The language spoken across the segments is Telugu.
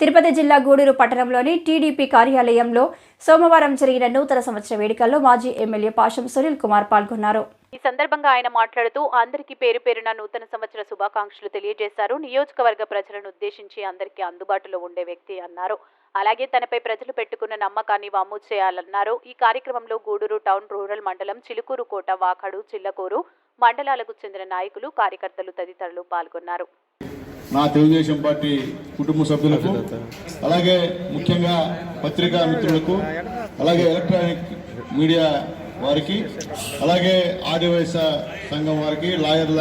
తిరుపతి జిల్లా గూడూరు పట్టణంలోని టీడీపీ కార్యాలయంలో సోమవారం జరిగిన నూతన సంవత్సర వేడుకల్లో మాజీ ఎమ్మెల్యే పాషం సునీల్ కుమార్ పాల్గొన్నారు. ఈ సందర్భంగా ఆయన మాట్లాడుతూ అందరికీ పేరు పేరున నూతన సంవత్సర శుభాకాంక్షలు తెలియజేశారు. నియోజకవర్గ ప్రజలను ఉద్దేశించి అందరికీ అందుబాటులో ఉండే వ్యక్తి అన్నారు. అలాగే తనపై ప్రజలు పెట్టుకున్న నమ్మకాన్ని వమ్ము చేయాలన్నారు. ఈ కార్యక్రమంలో గూడూరు టౌన్, రూరల్ మండలం, చిలుకూరు కోట, వాకాడు, చిల్లకూరు మండలాలకు చెందిన నాయకులు, కార్యకర్తలు తదితరులు పాల్గొన్నారు. నా తెలుగుదేశం పార్టీ కుటుంబ సభ్యులకు, అలాగే ముఖ్యంగా పత్రికా మిత్రులకు, అలాగే ఎలక్ట్రానిక్ మీడియా వారికి, అలాగే ఆదివాసీ సంఘం వారికి, లాయర్ల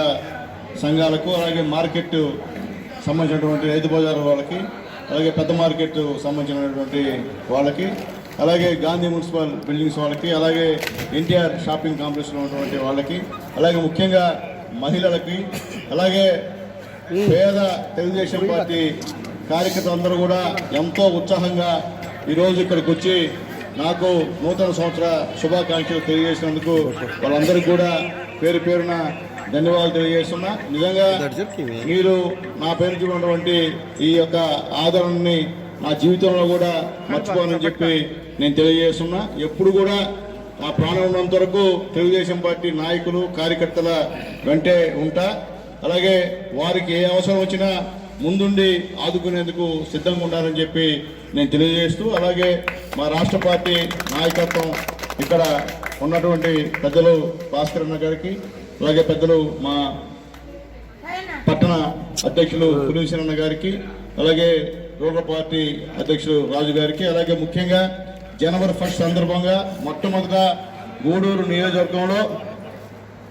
సంఘాలకు, అలాగే మార్కెట్ సంబంధించినటువంటి రైతు బజార్ వాళ్ళకి, అలాగే పెద్ద మార్కెట్ సంబంధించినటువంటి వాళ్ళకి, అలాగే గాంధీ మున్సిపల్ బిల్డింగ్స్ వాళ్ళకి, అలాగే ఎన్టీఆర్ షాపింగ్ కాంప్లెక్స్లో ఉన్నటువంటి వాళ్ళకి, అలాగే ముఖ్యంగా మహిళలకి, అలాగే పేద తెలుగుదేశం పార్టీ కార్యకర్తలందరూ కూడా ఎంతో ఉత్సాహంగా ఈరోజు ఇక్కడికి వచ్చి నాకు నూతన సంవత్సర శుభాకాంక్షలు తెలియజేసినందుకు వాళ్ళందరికీ కూడా పేరు పేరున ధన్యవాదాలు తెలియజేస్తున్నా. నిజంగా మీరు నా పేరుకి ఉన్నటువంటి ఈ యొక్క ఆదరణని నా జీవితంలో కూడా మర్చిపోనని చెప్పి నేను తెలియజేస్తున్నా. ఎప్పుడు కూడా నా ప్రాణం ఉన్నంత వరకు తెలుగుదేశం పార్టీ నాయకులు, కార్యకర్తల వెంటే ఉంటా. అలాగే వారికి ఏ అవసరం వచ్చినా ముందుండి ఆదుకునేందుకు సిద్ధంగా ఉండాలని చెప్పి నేను తెలియజేస్తూ, అలాగే మా రాష్ట్ర పార్టీ నాయకత్వం ఇక్కడ ఉన్నటువంటి పెద్దలు భాస్కర్ అన్న గారికి, అలాగే పెద్దలు మా పట్టణ అధ్యక్షులు పులివీసన్ అన్న గారికి, అలాగే రూరల్ పార్టీ అధ్యక్షులు రాజు గారికి, అలాగే ముఖ్యంగా జనవరి 1 సందర్భంగా మొట్టమొదట గూడూరు నియోజకవర్గంలో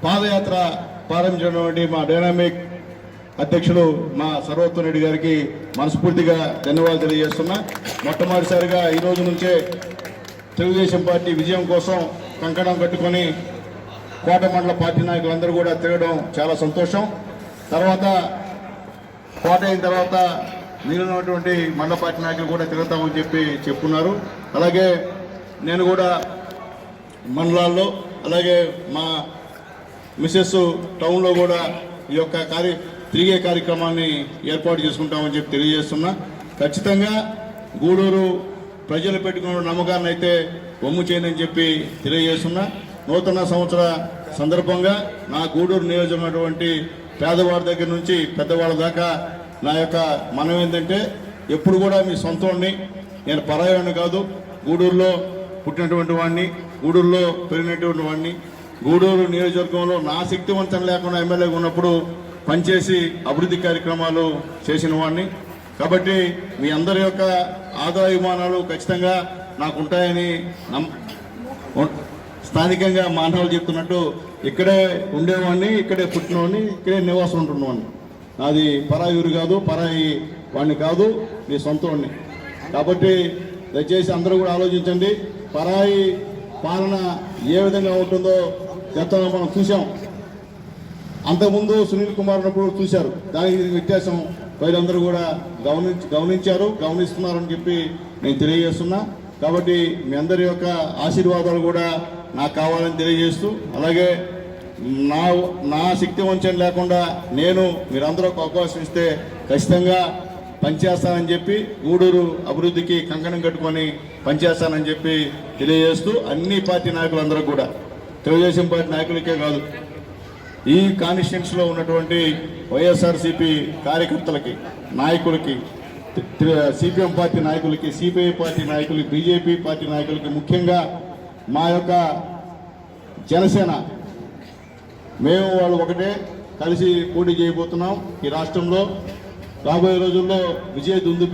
పాదయాత్ర ప్రారంభించినటువంటి మా డైనామిక్ అధ్యక్షులు మా సర్వోత్తమ్ రెడ్డి గారికి మనస్ఫూర్తిగా ధన్యవాదాలు తెలియజేస్తున్నా. మొట్టమొదటిసారిగా ఈ రోజు నుంచే తెలుగుదేశం పార్టీ విజయం కోసం కంకణం కట్టుకొని కోట మండల పార్టీ నాయకులందరూ కూడా తిరగడం చాలా సంతోషం. తర్వాత కోట అయిన తర్వాత మిగిలినటువంటి మండల పార్టీ నాయకులు కూడా తిరుగుతామని చెప్పి చెప్పున్నారు. అలాగే నేను కూడా మండలాల్లో, అలాగే మా మిసెస్ టౌన్లో కూడా ఈ యొక్క తిరిగే కార్యక్రమాన్ని ఏర్పాటు చేసుకుంటామని చెప్పి తెలియజేస్తున్నా. ఖచ్చితంగా గూడూరు ప్రజలు పెట్టుకున్న నమ్మకాన్ని అయితే వమ్ము చేయనని చెప్పి తెలియజేస్తున్నా. నూతన సంవత్సర సందర్భంగా నా గూడూరు నియోజకమైనటువంటి పేదవాడి దగ్గర నుంచి పెద్దవాళ్ళ దాకా నా యొక్క మనం ఏంటంటే, ఎప్పుడు కూడా మీ సొంతంని, నేను పరాయాన్ని కాదు, గూడూరులో పుట్టినటువంటి వాడిని, గూడూరులో పెరిగినటువంటి వాడిని, గూడూరు నియోజకవర్గంలో నా శక్తివంతం లేకుండా ఎమ్మెల్యేగా ఉన్నప్పుడు పనిచేసి అభివృద్ధి కార్యక్రమాలు చేసిన వాడిని. కాబట్టి మీ అందరి యొక్క ఆదాయమానాలు ఖచ్చితంగా నాకు ఉంటాయని స్థానికంగా మానవులు చెప్తున్నట్టు ఇక్కడే ఉండేవాడిని, ఇక్కడే పుట్టినవాడిని, ఇక్కడే నివాసం ఉంటున్నవాడిని. నాది పరాయి ఊరు కాదు, పరాయి వాడిని కాదు, మీ సొంత వాడిని. కాబట్టి దయచేసి అందరూ కూడా ఆలోచించండి. పరాయి పాలన ఏ విధంగా ఉంటుందో గతంలో మనం చూసాం. అంతకుముందు సునీల్ కుమార్ ఉన్నప్పుడు చూశారు. దానికి వ్యత్యాసం వీళ్ళందరూ కూడా గమనించారు, గమనిస్తున్నారని చెప్పి నేను తెలియజేస్తున్నా. కాబట్టి మీ అందరి యొక్క ఆశీర్వాదాలు కూడా నాకు కావాలని తెలియజేస్తూ, అలాగే నా శక్తి వంచన లేకుండా మీరందరూ ఒక అవకాశం ఇస్తే ఖచ్చితంగా పనిచేస్తానని చెప్పి, గూడూరు అభివృద్ధికి కంకణం కట్టుకొని పనిచేస్తానని చెప్పి తెలియజేస్తూ, అన్ని పార్టీ నాయకులందరూ కూడా, తెలుగుదేశం పార్టీ నాయకులకే కాదు, ఈ కాన్స్టిట్యున్సీలో ఉన్నటువంటి వైఎస్ఆర్సీపీ కార్యకర్తలకి, నాయకులకి, సిపిఎం పార్టీ నాయకులకి, సిపిఐ పార్టీ నాయకులకి, బీజేపీ పార్టీ నాయకులకి, ముఖ్యంగా మా యొక్క జనసేన, మేము వాళ్ళు ఒకటే కలిసి పోటీ చేయబోతున్నాం. ఈ రాష్ట్రంలో రాబోయే రోజుల్లో విజయ దుందుబి